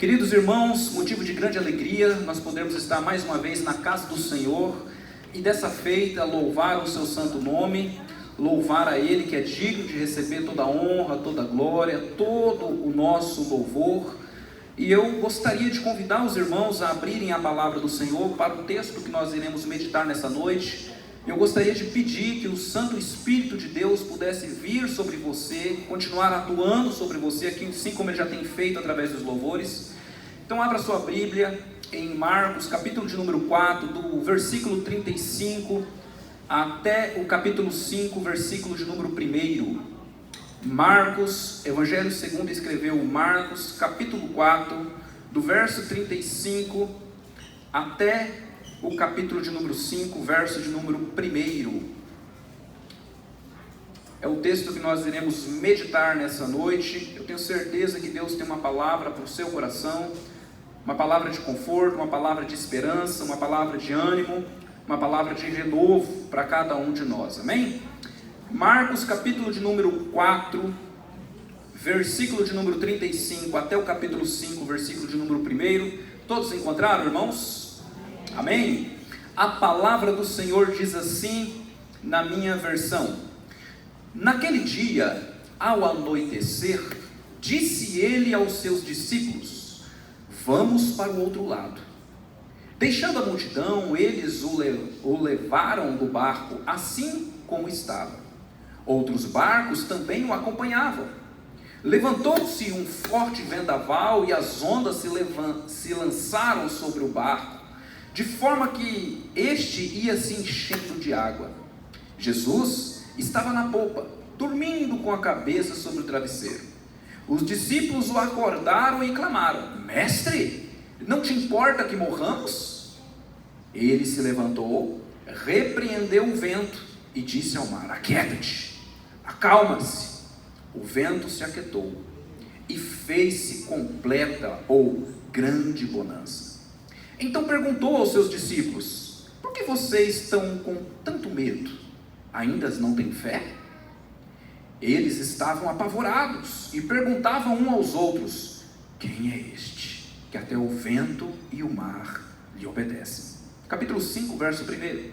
Queridos irmãos, motivo de grande alegria, nós podemos estar mais uma vez na casa do Senhor e dessa feita louvar o seu santo nome, louvar a Ele que é digno de receber toda a honra, toda a glória, todo o nosso louvor. E eu gostaria de convidar os irmãos a abrirem a palavra do Senhor para o texto que nós iremos meditar nessa noite. Eu gostaria de pedir que o Santo Espírito de Deus pudesse vir sobre você, continuar atuando sobre você, aqui, assim como Ele já tem feito através dos louvores. Então abra sua Bíblia em Marcos, capítulo de número 4, do versículo 35 até o capítulo 5, versículo de número 1. Marcos, Evangelho segundo escreveu Marcos, capítulo 4, do verso 35 até o capítulo de número 5, verso de número 1. É o texto que nós iremos meditar nessa noite. Eu tenho certeza que Deus tem uma palavra para o seu coração, uma palavra de conforto, uma palavra de esperança, uma palavra de ânimo, uma palavra de renovo para cada um de nós, amém? Marcos capítulo de número 4, versículo de número 35 até o capítulo 5, versículo de número 1. Todos encontraram, irmãos? Amém? A palavra do Senhor diz assim na minha versão: naquele dia, ao anoitecer, disse ele aos seus discípulos: vamos para o outro lado. Deixando a multidão, eles o levaram do barco assim como estava. Outros barcos também o acompanhavam. Levantou-se um forte vendaval e as ondas se lançaram sobre o barco, de forma que este ia se enchendo de água. Jesus estava na popa, dormindo com a cabeça sobre o travesseiro. Os discípulos o acordaram e clamaram: mestre, não te importa que morramos? Ele se levantou, repreendeu o vento e disse ao mar: aquieta-te, acalma-se. O vento se aquietou e fez-se completa ou grande bonança. Então perguntou aos seus discípulos: por que vocês estão com tanto medo? Ainda não têm fé? Eles estavam apavorados e perguntavam um aos outros: quem é este, que até o vento e o mar lhe obedecem? Capítulo 5, verso 1.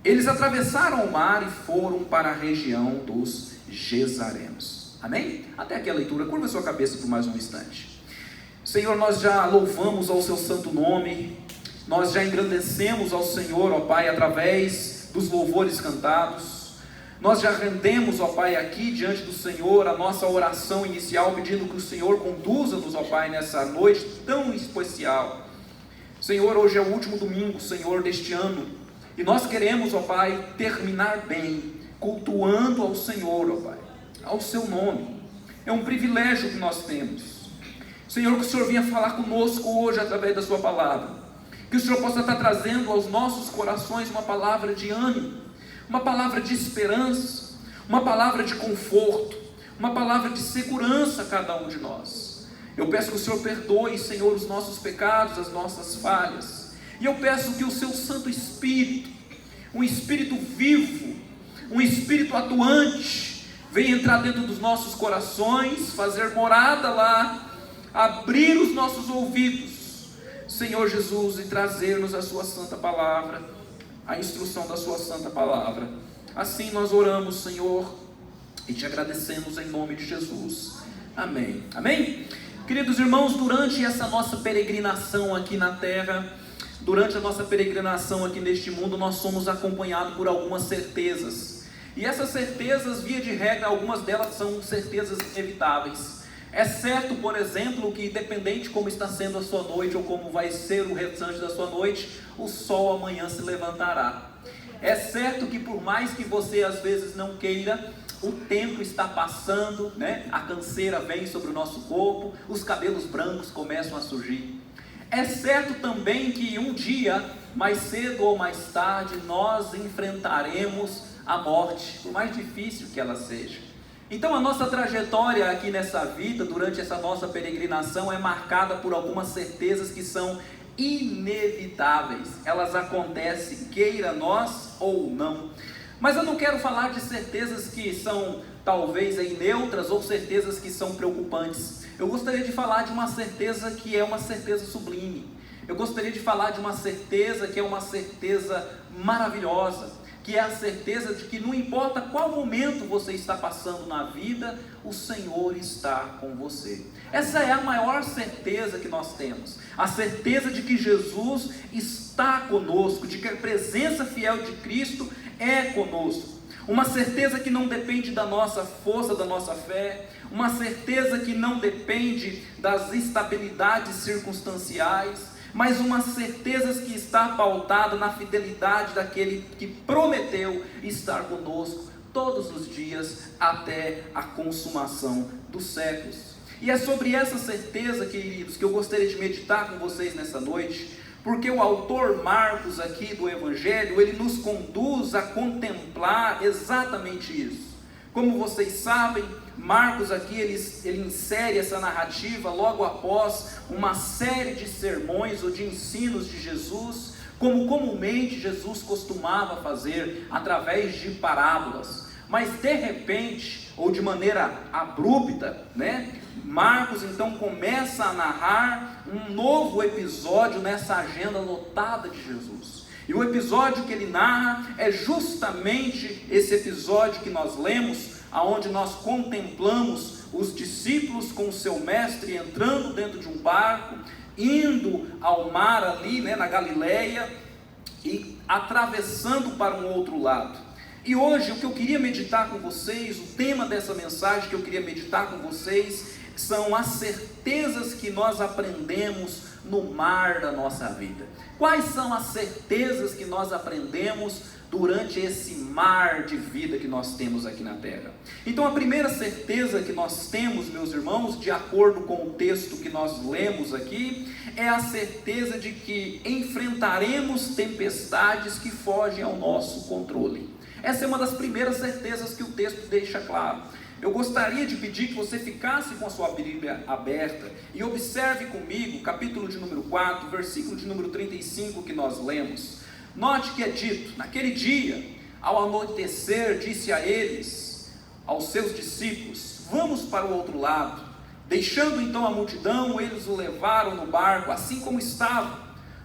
Eles atravessaram o mar e foram para a região dos Gesarenos. Amém? Até aqui a leitura. Curva sua cabeça por mais um instante. Senhor, nós já louvamos ao seu santo nome, nós já engrandecemos ao Senhor, ó Pai, através dos louvores cantados. Nós já rendemos, ó Pai, aqui diante do Senhor a nossa oração inicial, pedindo que o Senhor conduza-nos, ó Pai, nessa noite tão especial. Senhor, hoje é o último domingo, Senhor, deste ano, e nós queremos, ó Pai, terminar bem, cultuando ao Senhor, ó Pai, ao seu nome. É um privilégio que nós temos. Senhor, que o Senhor venha falar conosco hoje através da sua palavra, que o Senhor possa estar trazendo aos nossos corações uma palavra de ânimo, uma palavra de esperança, uma palavra de conforto, uma palavra de segurança a cada um de nós. Eu peço que o Senhor perdoe, Senhor, os nossos pecados, as nossas falhas, e eu peço que o seu Santo Espírito, um Espírito vivo, um Espírito atuante, venha entrar dentro dos nossos corações, fazer morada lá, abrir os nossos ouvidos, Senhor Jesus, e trazer-nos a sua santa palavra, a instrução da sua santa palavra. Assim nós oramos, Senhor, e te agradecemos em nome de Jesus. Amém. Amém? Queridos irmãos, durante essa nossa peregrinação aqui na terra, durante a nossa peregrinação aqui neste mundo, nós somos acompanhados por algumas certezas. E essas certezas, via de regra, algumas delas são certezas inevitáveis. É certo, por exemplo, que independente como está sendo a sua noite ou como vai ser o restante da sua noite, o sol amanhã se levantará. É certo que por mais que você às vezes não queira, o tempo está passando, né? A canseira vem sobre o nosso corpo, os cabelos brancos começam a surgir. É certo também que um dia, mais cedo ou mais tarde, nós enfrentaremos a morte, por mais difícil que ela seja. Então a nossa trajetória aqui nessa vida, durante essa nossa peregrinação, é marcada por algumas certezas que são inevitáveis. Elas acontecem, queira nós ou não. Mas eu não quero falar de certezas que são talvez aí neutras ou certezas que são preocupantes. eu gostaria de falar de uma certeza que é uma certeza sublime. Eu gostaria de falar de uma certeza que é uma certeza maravilhosa, que é a certeza de que não importa qual momento você está passando na vida, o Senhor está com você. Essa é a maior certeza que nós temos, a certeza de que Jesus está conosco, de que a presença fiel de Cristo é conosco. Uma certeza que não depende da nossa força, da nossa fé, uma certeza que não depende das instabilidades circunstanciais, mas uma certeza que está pautada na fidelidade daquele que prometeu estar conosco todos os dias até a consumação dos séculos. E é sobre essa certeza, queridos, que eu gostaria de meditar com vocês nessa noite, porque o autor Marcos aqui do Evangelho, ele nos conduz a contemplar exatamente isso. Como vocês sabem, Marcos aqui, ele insere essa narrativa logo após uma série de sermões ou de ensinos de Jesus, como comumente Jesus costumava fazer, através de parábolas. Mas de repente, ou de maneira abrupta, Marcos então começa a narrar um novo episódio nessa agenda lotada de Jesus. E o episódio que ele narra é justamente esse episódio que nós lemos, aonde nós contemplamos os discípulos com o seu mestre entrando dentro de um barco, indo ao mar ali, na Galileia, e atravessando para um outro lado. E hoje o que eu queria meditar com vocês, o tema dessa mensagem que eu queria meditar com vocês, são as certezas que nós aprendemos no mar da nossa vida. Quais são as certezas que nós aprendemos durante esse mar de vida que nós temos aqui na terra? Então a primeira certeza que nós temos, meus irmãos, de acordo com o texto que nós lemos aqui, é a certeza de que enfrentaremos tempestades que fogem ao nosso controle. Essa é uma das primeiras certezas que o texto deixa claro. Eu gostaria de pedir que você ficasse com a sua Bíblia aberta e observe comigo o capítulo de número 4, versículo de número 35 que nós lemos. Note que é dito: naquele dia, ao anoitecer, disse a eles, aos seus discípulos: vamos para o outro lado. Deixando então a multidão, eles o levaram no barco, assim como estava.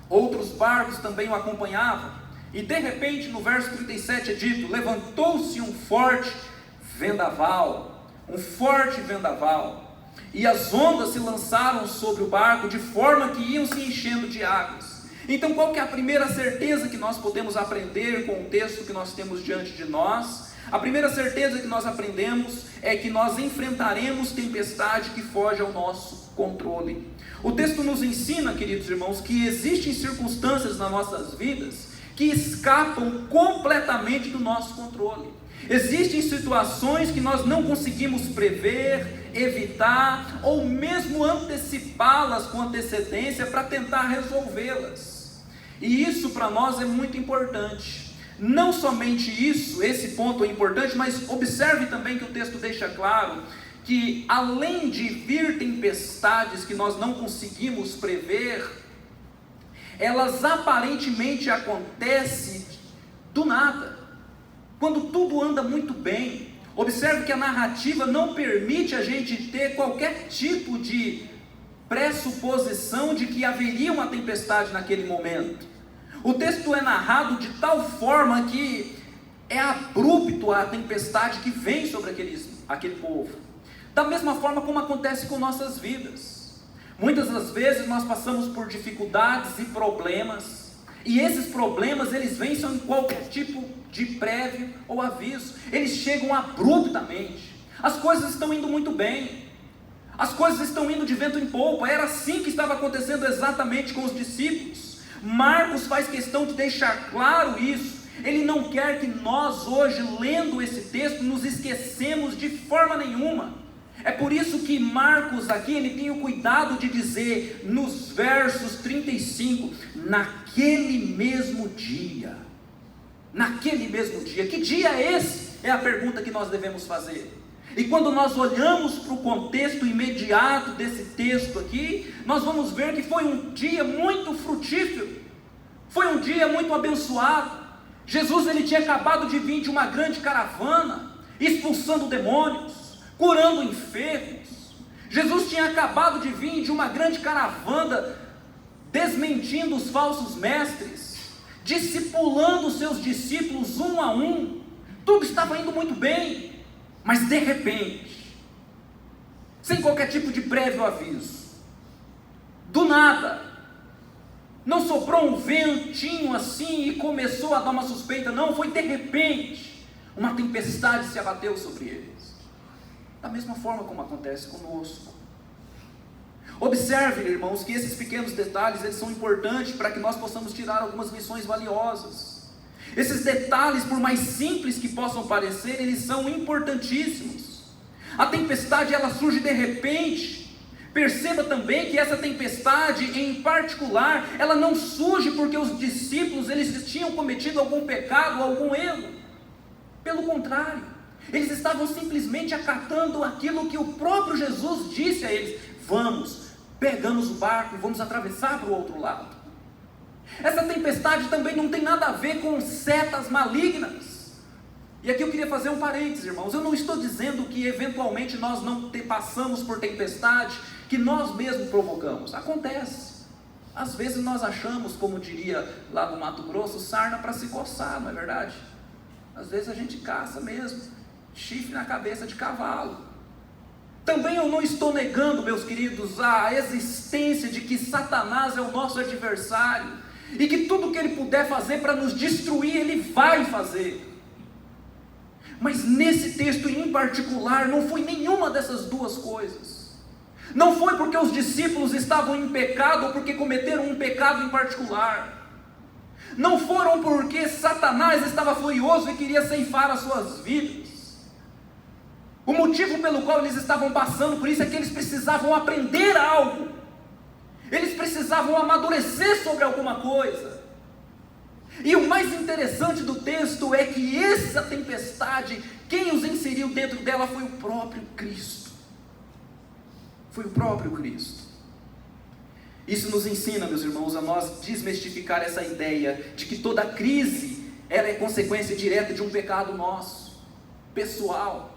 Outros barcos também o acompanhavam. E de repente, no verso 37 é dito: levantou-se um forte vendaval, e as ondas se lançaram sobre o barco, de forma que iam se enchendo de águas. Então qual que é a primeira certeza que nós podemos aprender com o texto que nós temos diante de nós? A primeira certeza que nós aprendemos é que nós enfrentaremos tempestade que foge ao nosso controle. O texto nos ensina, queridos irmãos, que existem circunstâncias nas nossas vidas que escapam completamente do nosso controle. Existem situações que nós não conseguimos prever, evitar ou mesmo antecipá-las com antecedência para tentar resolvê-las. E isso para nós é muito importante. Não somente isso, esse ponto é importante, mas observe também que o texto deixa claro que além de vir tempestades que nós não conseguimos prever, elas aparentemente acontecem do nada. Quando tudo anda muito bem, observe que a narrativa não permite a gente ter qualquer tipo de pressuposição de que haveria uma tempestade naquele momento. O texto é narrado de tal forma que é abrupto a tempestade que vem sobre aquele povo. Da mesma forma como acontece com nossas vidas. Muitas das vezes nós passamos por dificuldades e problemas, e esses problemas eles vêm sem qualquer tipo de prévio ou aviso, eles chegam abruptamente. As coisas estão indo muito bem, as coisas estão indo de vento em polpa. Era assim que estava acontecendo exatamente com os discípulos. Marcos faz questão de deixar claro isso. Ele não quer que nós hoje, lendo esse texto, nos esquecemos de forma nenhuma. É por isso que Marcos aqui, ele tem o cuidado de dizer, nos versos 35, naquele mesmo dia. Naquele mesmo dia. Que dia é esse? É a pergunta que nós devemos fazer. E quando nós olhamos para o contexto imediato desse texto aqui, nós vamos ver que foi um dia muito frutífero, foi um dia muito abençoado. Jesus ele tinha acabado de vir de uma grande caravana, expulsando demônios, curando enfermos. Jesus tinha acabado de vir de uma grande caravana, desmentindo os falsos mestres, discipulando os seus discípulos um a um. Tudo estava indo muito bem, mas de repente, sem qualquer tipo de prévio aviso, do nada, não soprou um ventinho assim e começou a dar uma suspeita, não, foi de repente, uma tempestade se abateu sobre eles, da mesma forma como acontece conosco. Observe, irmãos, que esses pequenos detalhes, eles são importantes para que nós possamos tirar algumas lições valiosas. Esses detalhes, por mais simples que possam parecer, eles são importantíssimos. A tempestade, ela surge de repente. Perceba também que essa tempestade, em particular, ela não surge porque os discípulos, eles tinham cometido algum pecado, algum erro. Pelo contrário, eles estavam simplesmente acatando aquilo que o próprio Jesus disse a eles: vamos, pegamos o barco e vamos atravessar para o outro lado. Essa tempestade também não tem nada a ver com setas malignas. E aqui eu queria fazer um parênteses, irmãos. Eu não estou dizendo que eventualmente nós não passamos por tempestade que nós mesmos provocamos. Acontece. Às vezes nós achamos, como diria lá no Mato Grosso, sarna para se coçar, não é verdade? Às vezes a gente caça mesmo, chifre na cabeça de cavalo. Também eu não estou negando, meus queridos, a existência de que Satanás é o nosso adversário, e que tudo que ele puder fazer para nos destruir, ele vai fazer. Mas nesse texto em particular, não foi nenhuma dessas duas coisas. Não foi porque os discípulos estavam em pecado, ou porque cometeram um pecado em particular. Não foram porque Satanás estava furioso e queria ceifar as suas vidas. O motivo pelo qual eles estavam passando por isso é que eles precisavam aprender algo. Eles precisavam amadurecer sobre alguma coisa. E o mais interessante do texto é que essa tempestade, quem os inseriu dentro dela foi o próprio Cristo. Foi o próprio Cristo. Isso nos ensina, meus irmãos, a nós desmistificar essa ideia de que toda crise, ela é consequência direta de um pecado nosso, pessoal.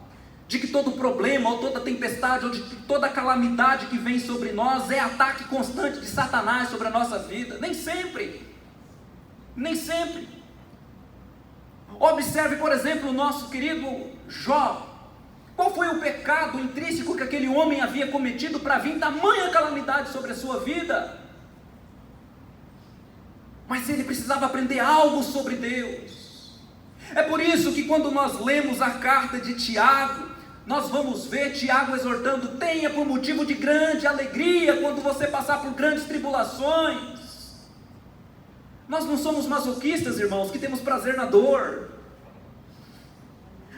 De que todo problema, ou toda tempestade, ou de toda calamidade que vem sobre nós é ataque constante de Satanás sobre a nossa vida. Nem sempre. Nem sempre. Observe, por exemplo, o nosso querido Jó. Qual foi o pecado intrínseco que aquele homem havia cometido para vir tamanha calamidade sobre a sua vida? Mas ele precisava aprender algo sobre Deus. É por isso que quando nós lemos a carta de Tiago, nós vamos ver Tiago exortando: tenha por motivo de grande alegria quando você passar por grandes tribulações. Nós não somos masoquistas, irmãos, que temos prazer na dor.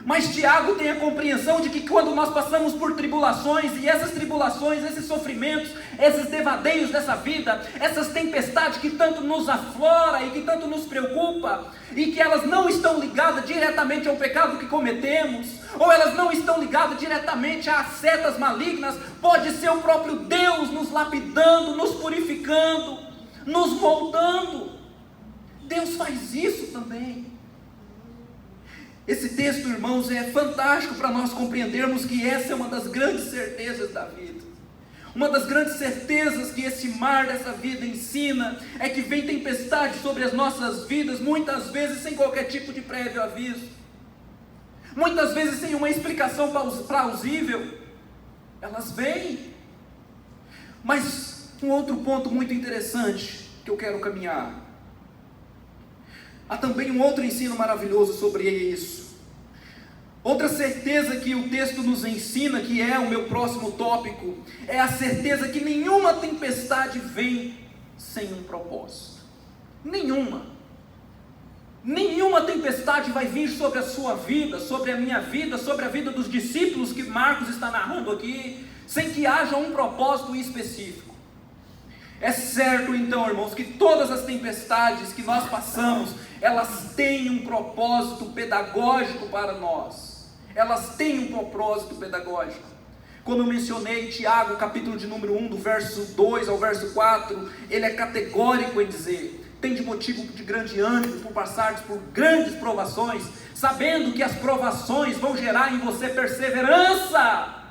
Mas Tiago tem a compreensão de que quando nós passamos por tribulações, e essas tribulações, esses sofrimentos, esses devadeios dessa vida, essas tempestades que tanto nos aflora e que tanto nos preocupa, e que elas não estão ligadas diretamente ao pecado que cometemos, ou elas não estão ligadas diretamente a setas malignas, pode ser o próprio Deus nos lapidando, nos purificando, nos moldando. Deus faz isso também. Esse texto, irmãos, é fantástico para nós compreendermos que essa é uma das grandes certezas da vida. Uma das grandes certezas que esse mar dessa vida ensina é que vem tempestade sobre as nossas vidas, muitas vezes sem qualquer tipo de prévio aviso, muitas vezes sem uma explicação plausível. Elas vêm. Mas um outro ponto muito interessante que eu quero caminhar. Há também um outro ensino maravilhoso sobre isso. Outra certeza que o texto nos ensina, que é o meu próximo tópico, é a certeza que nenhuma tempestade vem sem um propósito. Nenhuma. Nenhuma tempestade vai vir sobre a sua vida, sobre a minha vida, sobre a vida dos discípulos que Marcos está narrando aqui, sem que haja um propósito específico. É certo então, irmãos, que todas as tempestades que nós passamos, elas têm um propósito pedagógico para nós. Elas têm um propósito pedagógico. Como eu mencionei, Tiago, capítulo de número 1, do verso 2 ao verso 4, ele é categórico em dizer: tem de motivo de grande ânimo por passares por grandes provações, sabendo que as provações vão gerar em você perseverança.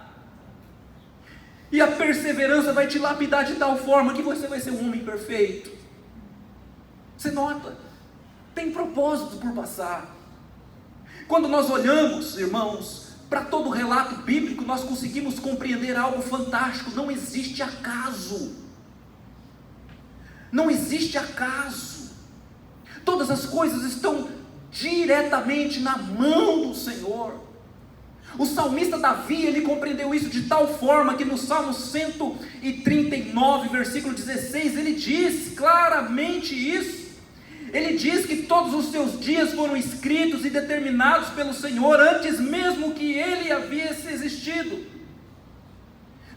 E a perseverança vai te lapidar de tal forma que você vai ser um homem perfeito. Você nota? Tem propósito por passar. Quando nós olhamos, irmãos, para todo o relato bíblico, nós conseguimos compreender algo fantástico. Não existe acaso. Não existe acaso. Todas as coisas estão diretamente na mão do Senhor. O salmista Davi, ele compreendeu isso de tal forma que no Salmo 139, versículo 16, ele diz claramente isso. Ele diz que todos os seus dias foram escritos e determinados pelo Senhor, antes mesmo que ele havia existido.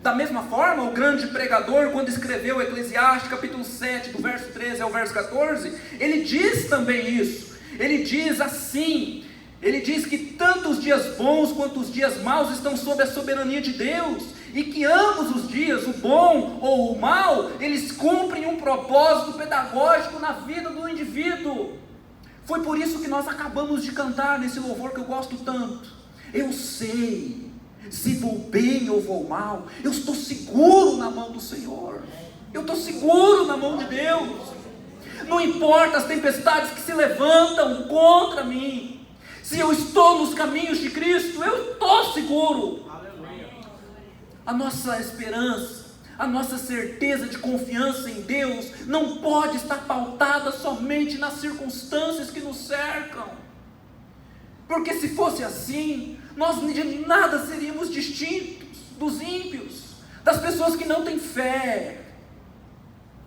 Da mesma forma, o grande pregador, quando escreveu Eclesiastes, capítulo 7, do verso 13 ao verso 14, ele diz também isso. Ele diz assim, ele diz que tanto os dias bons quanto os dias maus estão sob a soberania de Deus, e que ambos os dias, o bom ou o mal, eles cumprem um propósito pedagógico na vida do indivíduo. Foi por isso que nós acabamos de cantar nesse louvor que eu gosto tanto. Eu sei, se vou bem ou vou mal, eu estou seguro na mão do Senhor. Eu estou seguro na mão de Deus. Não importa as tempestades que se levantam contra mim. Se eu estou nos caminhos de Cristo, eu estou seguro. A nossa esperança, a nossa certeza de confiança em Deus não pode estar pautada somente nas circunstâncias que nos cercam. Porque se fosse assim, nós de nada seríamos distintos dos ímpios, das pessoas que não têm fé.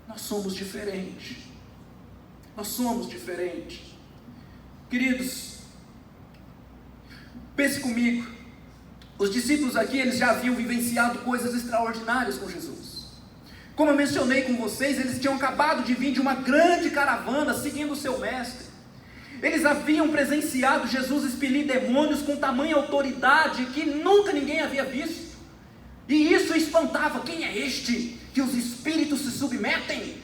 Nós somos diferentes. Nós somos diferentes. Queridos, pense comigo. Os discípulos aqui, eles já haviam vivenciado coisas extraordinárias com Jesus. Como eu mencionei com vocês, eles tinham acabado de vir de uma grande caravana seguindo o seu mestre. Eles haviam presenciado Jesus expelir demônios com tamanha autoridade que nunca ninguém havia visto. E isso espantava. Quem é este que os espíritos se submetem?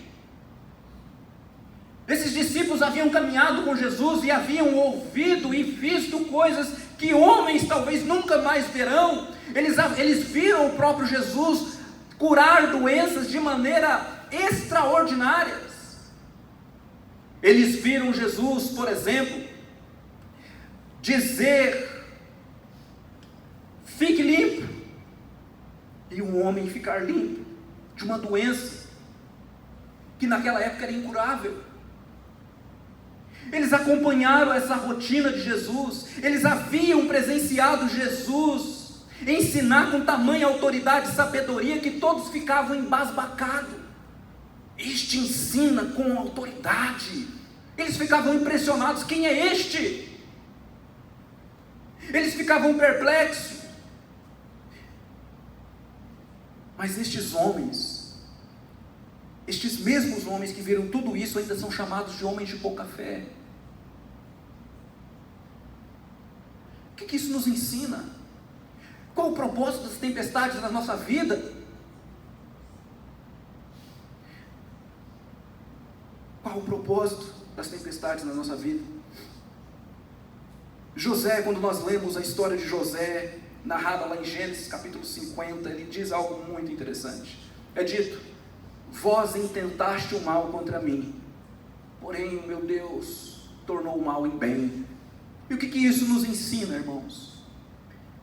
Esses discípulos haviam caminhado com Jesus e haviam ouvido e visto coisas que homens talvez nunca mais verão. Eles viram o próprio Jesus curar doenças de maneira extraordinária. Eles viram Jesus, por exemplo, dizer: fique limpo, e um homem ficar limpo de uma doença que naquela época era incurável. Eles acompanharam essa rotina de Jesus. Eles haviam presenciado Jesus ensinar com tamanha autoridade e sabedoria que todos ficavam embasbacados. Este ensina com autoridade. Eles ficavam impressionados. Quem é este? Eles ficavam perplexos. Mas estes homens, estes mesmos homens que viram tudo isso, ainda são chamados de homens de pouca fé. O que isso nos ensina? Qual o propósito das tempestades na nossa vida? Qual o propósito das tempestades na nossa vida? José, quando nós lemos a história de José, narrada lá em Gênesis capítulo 50, ele diz algo muito interessante. É dito: vós intentaste o mal contra mim, porém o meu Deus tornou o mal em bem. E o que isso nos ensina, irmãos?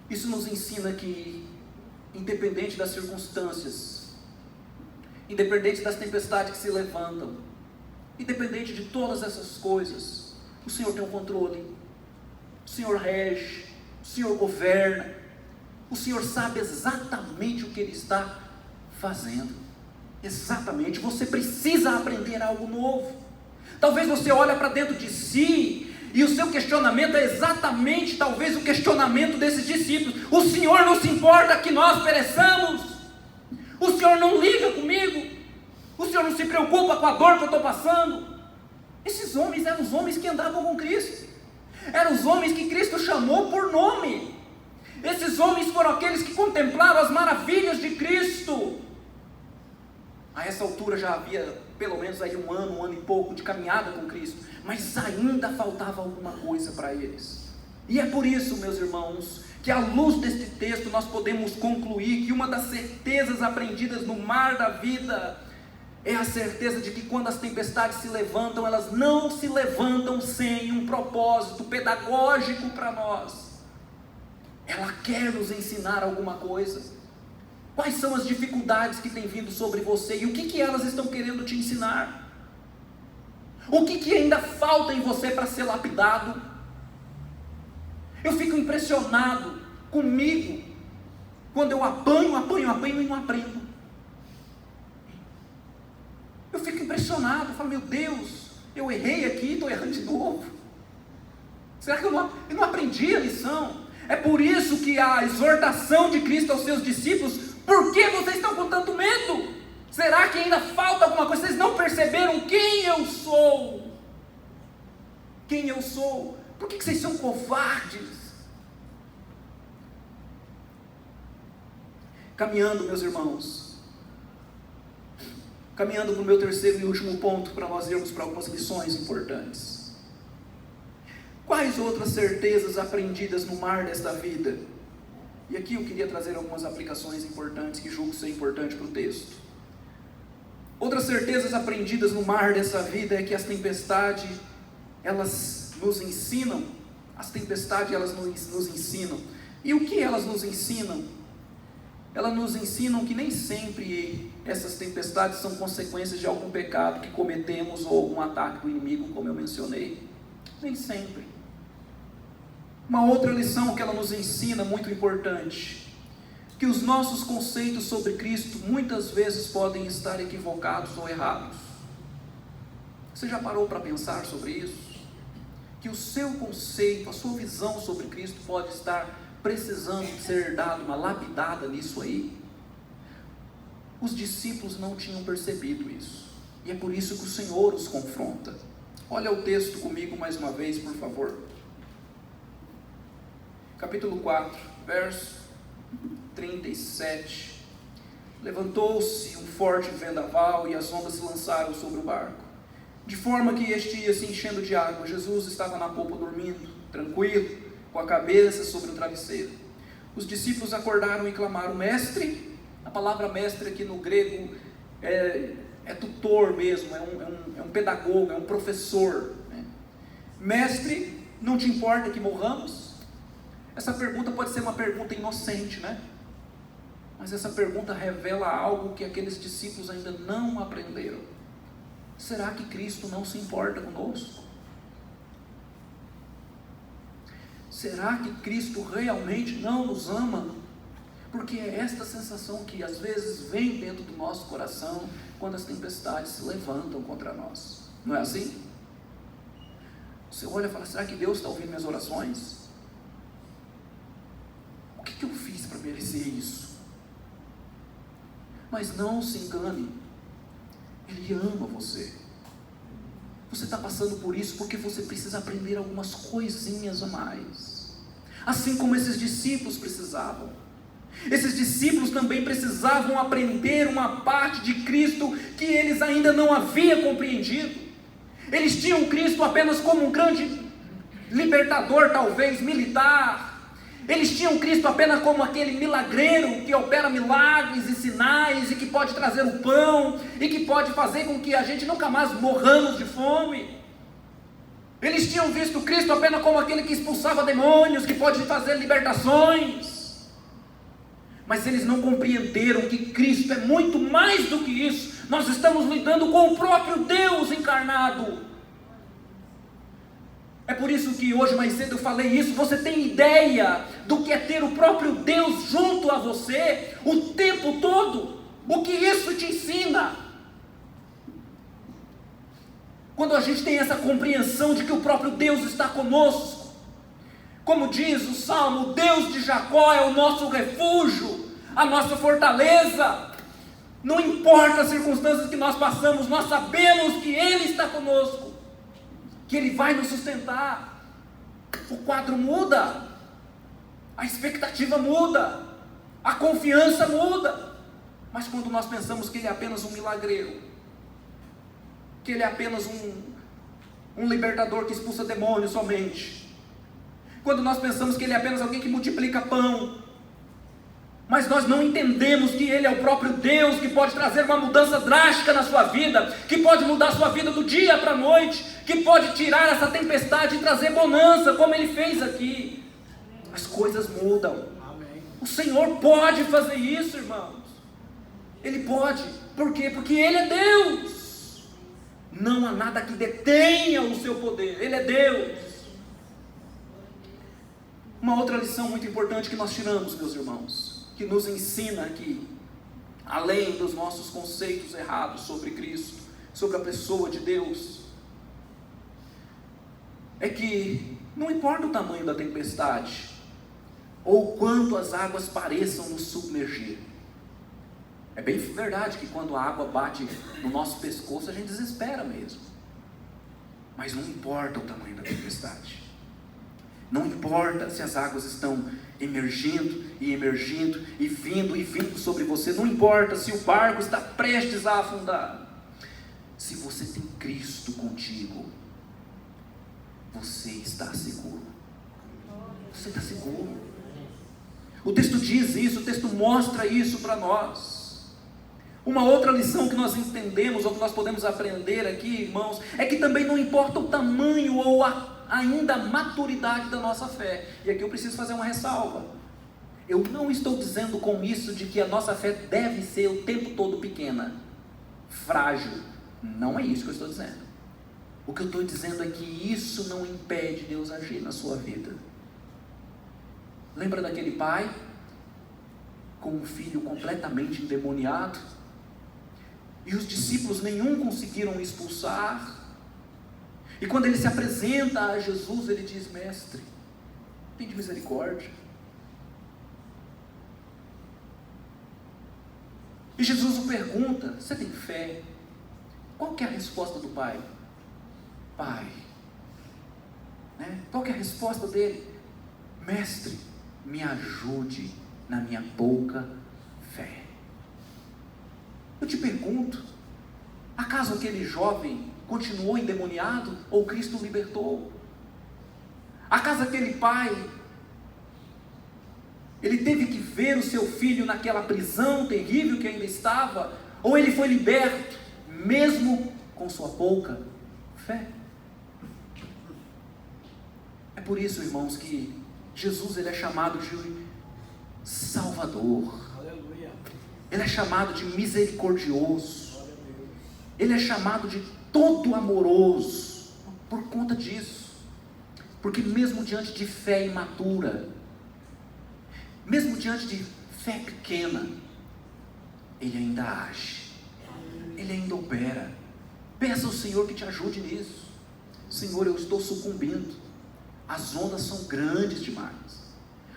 Isso nos ensina que, independente das circunstâncias, independente das tempestades que se levantam, independente de todas essas coisas, o Senhor tem o controle, o Senhor rege, o Senhor governa, o Senhor sabe exatamente o que Ele está fazendo. Exatamente. Você precisa aprender algo novo. Talvez você olhe para dentro de si e o seu questionamento é exatamente talvez o questionamento desses discípulos. O Senhor não se importa que nós pereçamos? O Senhor não liga comigo? O Senhor não se preocupa com a dor que eu estou passando? Esses homens eram os homens que andavam com Cristo. Eram os homens que Cristo chamou por nome. Esses homens foram aqueles que contemplaram as maravilhas de Cristo. A essa altura já havia pelo menos aí um ano e pouco de caminhada com Cristo, mas ainda faltava alguma coisa para eles. E é por isso, meus irmãos, que à luz deste texto nós podemos concluir que uma das certezas aprendidas no mar da vida é a certeza de que quando as tempestades se levantam, elas não se levantam sem um propósito pedagógico para nós. Ela quer nos ensinar alguma coisa. Quais são as dificuldades que têm vindo sobre você e o que elas estão querendo te ensinar? O que ainda falta em você para ser lapidado? Eu fico impressionado comigo quando eu apanho e não aprendo. Eu fico impressionado, eu falo, meu Deus, eu errei aqui, estou errando de novo. Será que eu não aprendi a lição? É por isso que a exortação de Cristo aos seus discípulos: por que vocês estão com tanto medo? Será que ainda falta alguma coisa? Vocês não perceberam quem eu sou? Quem eu sou? Por que vocês são covardes? Caminhando, meus irmãos, caminhando para o meu terceiro e último ponto, para nós irmos para algumas lições importantes. Quais outras certezas aprendidas no mar desta vida? E aqui eu queria trazer algumas aplicações importantes que julgo ser importante para o texto. Outras certezas aprendidas no mar dessa vida é que as tempestades, elas nos ensinam. As tempestades, elas nos ensinam. E o que elas nos ensinam? Elas nos ensinam que nem sempre essas tempestades são consequências de algum pecado que cometemos ou algum ataque do inimigo, como eu mencionei. Nem sempre. Uma outra lição que ela nos ensina, muito importante, que os nossos conceitos sobre Cristo muitas vezes podem estar equivocados ou errados. Você já parou para pensar sobre isso? Que o seu conceito, a sua visão sobre Cristo pode estar precisando ser dado uma lapidada nisso aí? Os discípulos não tinham percebido isso, e é por isso que o Senhor os confronta. Olha o texto comigo mais uma vez, por favor. Capítulo 4, verso 37. Levantou-se um forte vendaval e as ondas se lançaram sobre o barco, de forma que este ia se enchendo de água. Jesus estava na popa dormindo, tranquilo, com a cabeça sobre o travesseiro. Os discípulos acordaram e clamaram: mestre. A palavra mestre aqui no grego é tutor mesmo, é um pedagogo, é um professor, né? Mestre, não te importa que morramos? Essa pergunta pode ser uma pergunta inocente, né? Mas essa pergunta revela algo que aqueles discípulos ainda não aprenderam. Será que Cristo não se importa conosco? Será que Cristo realmente não nos ama? Porque é esta sensação que às vezes vem dentro do nosso coração quando as tempestades se levantam contra nós. Não é assim? Você olha e fala: será que Deus está ouvindo minhas orações? O que eu fiz para merecer isso? Mas não se engane, Ele ama você. Você está passando por isso porque você precisa aprender algumas coisinhas a mais, assim como esses discípulos precisavam. Esses discípulos também precisavam aprender uma parte de Cristo que eles ainda não haviam compreendido. Eles tinham Cristo apenas como um grande libertador, talvez militar. Eles tinham Cristo apenas como aquele milagreiro que opera milagres e sinais e que pode trazer o pão e que pode fazer com que a gente nunca mais morramos de fome. Eles tinham visto Cristo apenas como aquele que expulsava demônios, que pode fazer libertações. Mas eles não compreenderam que Cristo é muito mais do que isso. Nós estamos lidando com o próprio Deus encarnado. É por isso que hoje mais cedo eu falei isso. Você tem ideia do que é ter o próprio Deus junto a você o tempo todo? O que isso te ensina? Quando a gente tem essa compreensão de que o próprio Deus está conosco, como diz o Salmo: o Deus de Jacó é o nosso refúgio, a nossa fortaleza. Não importa as circunstâncias que nós passamos, nós sabemos que Ele está conosco, que Ele vai nos sustentar. O quadro muda, a expectativa muda, a confiança muda. Mas quando nós pensamos que Ele é apenas um milagreiro, que Ele é apenas um libertador que expulsa demônios somente, quando nós pensamos que Ele é apenas alguém que multiplica pão, mas nós não entendemos que Ele é o próprio Deus, que pode trazer uma mudança drástica na sua vida, que pode mudar a sua vida do dia para a noite, que pode tirar essa tempestade e trazer bonança, como Ele fez aqui. As coisas mudam. O Senhor pode fazer isso, irmãos. Ele pode. Por quê? Porque Ele é Deus. Não há nada que detenha o seu poder. Ele é Deus. Uma outra lição muito importante que nós tiramos, meus irmãos, que nos ensina aqui, além dos nossos conceitos errados sobre Cristo, sobre a pessoa de Deus, é que não importa o tamanho da tempestade, ou quanto as águas pareçam nos submergir. É bem verdade que quando a água bate no nosso pescoço, a gente desespera mesmo. Mas não importa o tamanho da tempestade. Não importa se as águas estão emergindo e vindo sobre você. Não importa se o barco está prestes a afundar. Se você tem Cristo contigo, você está seguro. Você está seguro. O texto diz isso, o texto mostra isso para nós. Uma outra lição que nós entendemos, ou que nós podemos aprender aqui, irmãos, é que também não importa o tamanho ou ainda a maturidade da nossa fé. E aqui eu preciso fazer uma ressalva. Eu não estou dizendo com isso de que a nossa fé deve ser o tempo todo pequena, frágil. Não é isso que eu estou dizendo. O que eu estou dizendo é que isso não impede Deus agir na sua vida. Lembra daquele pai com um filho completamente endemoniado? E os discípulos nenhum conseguiram expulsar. E quando ele se apresenta a Jesus, ele diz: mestre, tem de misericórdia. E Jesus o pergunta: você tem fé? Qual que é a resposta do pai? Pai, né? Qual que é a resposta dele? Mestre, me ajude na minha pouca fé. Eu te pergunto, acaso aquele jovem continuou endemoniado ou Cristo o libertou? Acaso aquele pai, ele teve que ver o seu filho naquela prisão terrível que ainda estava, ou ele foi liberto mesmo com sua pouca fé? É por isso, irmãos, que Jesus, ele é chamado de Salvador. Aleluia. Ele é chamado de misericordioso. Ele é chamado de todo amoroso por conta disso. Porque mesmo diante de fé imatura, mesmo diante de fé pequena, Ele ainda age, Ele ainda opera. Peça ao Senhor que te ajude nisso. Senhor, eu estou sucumbindo, as ondas são grandes demais,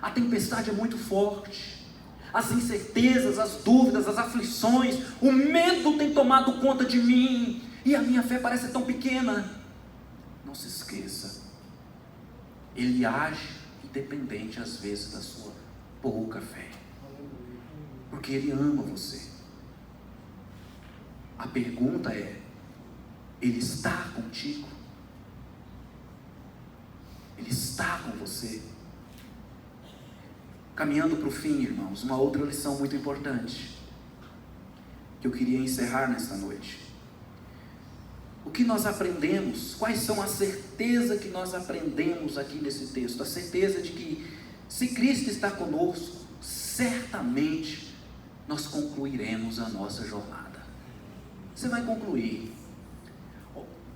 a tempestade é muito forte, as incertezas, as dúvidas, as aflições, o medo tem tomado conta de mim, e a minha fé parece tão pequena. Não se esqueça, Ele age independente às vezes da sua pouca fé, porque Ele ama você. A pergunta é: Ele está contigo? Ele está com você? Caminhando para o fim, irmãos, uma outra lição muito importante que eu queria encerrar nesta noite. O que nós aprendemos? Quais são as certezas que nós aprendemos aqui nesse texto? A certeza de que se Cristo está conosco, certamente nós concluiremos a nossa jornada. Você vai concluir.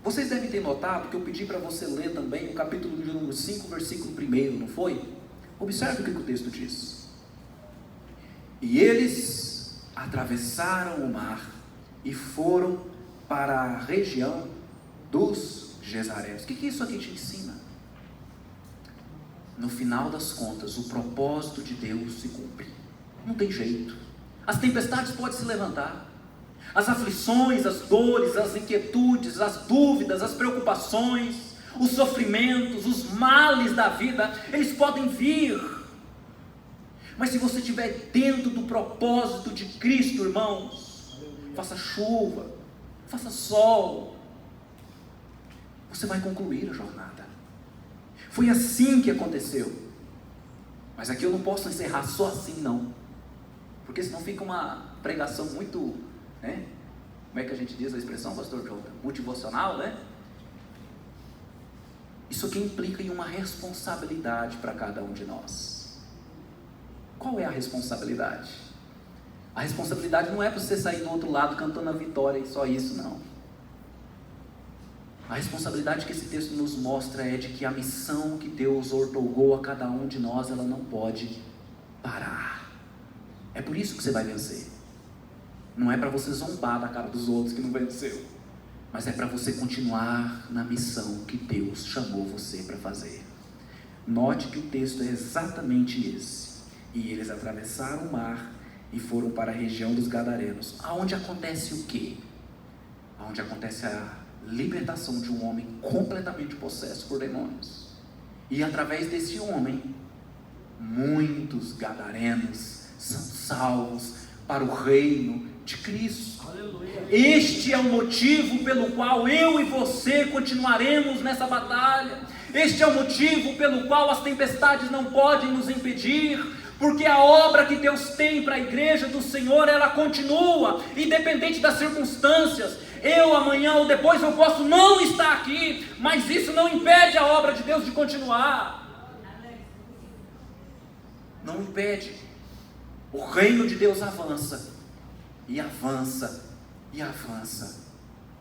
Vocês devem ter notado que eu pedi para você ler também o capítulo de número 5, versículo 1, não foi? Observe o que o texto diz. E eles atravessaram o mar e foram para a região dos Gesareus. O que isso aqui te ensina? No final das contas, o propósito de Deus se cumpre. Não tem jeito. As tempestades podem se levantar, as aflições, as dores, as inquietudes, as dúvidas, as preocupações, os sofrimentos, os males da vida, eles podem vir. Mas se você estiver dentro do propósito de Cristo, irmãos, faça chuva, faça sol, você vai concluir a jornada. Foi assim que aconteceu. Mas aqui eu não posso encerrar só assim não, porque senão fica uma pregação muito, né? Como é que a gente diz a expressão, pastor Jota? Motivacional, né? Isso aqui implica em uma responsabilidade para cada um de nós. Qual é a responsabilidade? A responsabilidade não é para você sair do outro lado cantando a vitória e só isso, não. A responsabilidade que esse texto nos mostra é de que a missão que Deus outorgou a cada um de nós, ela não pode parar. É por isso que você vai vencer. Não é para você zombar da cara dos outros que não venceu, mas é para você continuar na missão que Deus chamou você para fazer. Note que o texto é exatamente esse. E eles atravessaram o mar e foram para a região dos Gadarenos, aonde acontece o quê? Aonde acontece a libertação de um homem completamente possesso por demônios. E através desse homem, muitos gadarenos são salvos para o reino de Cristo. Aleluia. Este é o motivo pelo qual eu e você continuaremos nessa batalha. Este é o motivo pelo qual as tempestades não podem nos impedir, porque a obra que Deus tem para a igreja do Senhor, ela continua, independente das circunstâncias. Eu amanhã ou depois eu posso não estar aqui, mas isso não impede a obra de Deus de continuar. Não impede. O reino de Deus avança, e avança, e avança.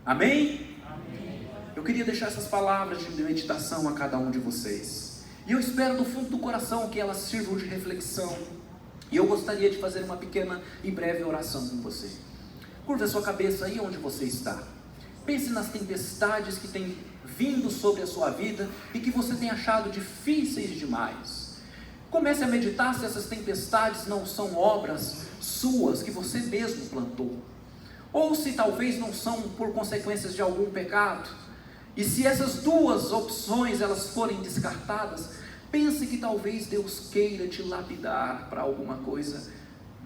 Amém? Amém. Eu queria deixar essas palavras de meditação a cada um de vocês, e eu espero do fundo do coração que elas sirvam de reflexão. E eu gostaria de fazer uma pequena e breve oração com você. Curva a sua cabeça aí onde você está. Pense nas tempestades que têm vindo sobre a sua vida e que você tem achado difíceis demais. Comece a meditar se essas tempestades não são obras suas que você mesmo plantou, ou se talvez não são por consequências de algum pecado. E se essas duas opções elas forem descartadas, pense que talvez Deus queira te lapidar para alguma coisa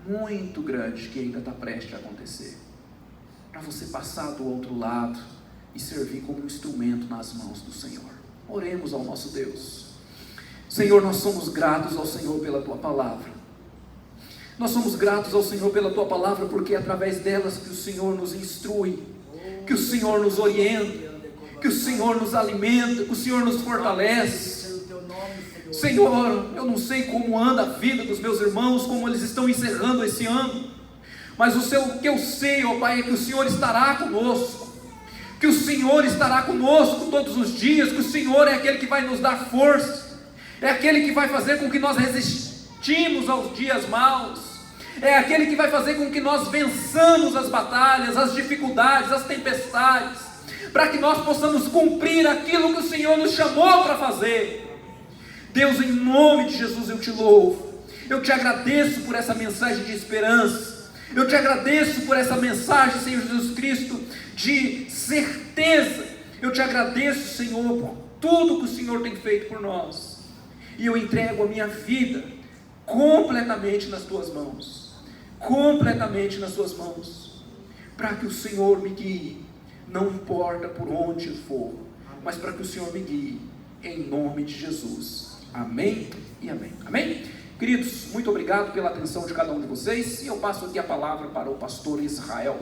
muito grande que ainda está prestes a acontecer, para você passar do outro lado e servir como um instrumento nas mãos do Senhor. Oremos ao nosso Deus. Senhor, nós somos gratos ao Senhor pela Tua Palavra. Nós somos gratos ao Senhor pela Tua Palavra, porque é através delas que o Senhor nos instrui, que o Senhor nos orienta, que o Senhor nos alimenta, que o Senhor nos fortalece. Senhor, eu não sei como anda a vida dos meus irmãos, como eles estão encerrando esse ano, mas o que eu sei, ó Pai, é que o Senhor estará conosco, que o Senhor estará conosco todos os dias, que o Senhor é aquele que vai nos dar força, é aquele que vai fazer com que nós resistimos aos dias maus, é aquele que vai fazer com que nós vençamos as batalhas, as dificuldades, as tempestades, para que nós possamos cumprir aquilo que o Senhor nos chamou para fazer. Deus, em nome de Jesus eu te louvo, eu te agradeço por essa mensagem de esperança, eu te agradeço por essa mensagem, Senhor Jesus Cristo, de certeza. Eu te agradeço, Senhor, por tudo que o Senhor tem feito por nós, e eu entrego a minha vida completamente nas Tuas mãos, completamente nas Tuas mãos, para que o Senhor me guie, não importa por onde eu for, mas para que o Senhor me guie, em nome de Jesus. Amém e amém. Amém? Queridos, muito obrigado pela atenção de cada um de vocês, e eu passo aqui a palavra para o pastor Israel.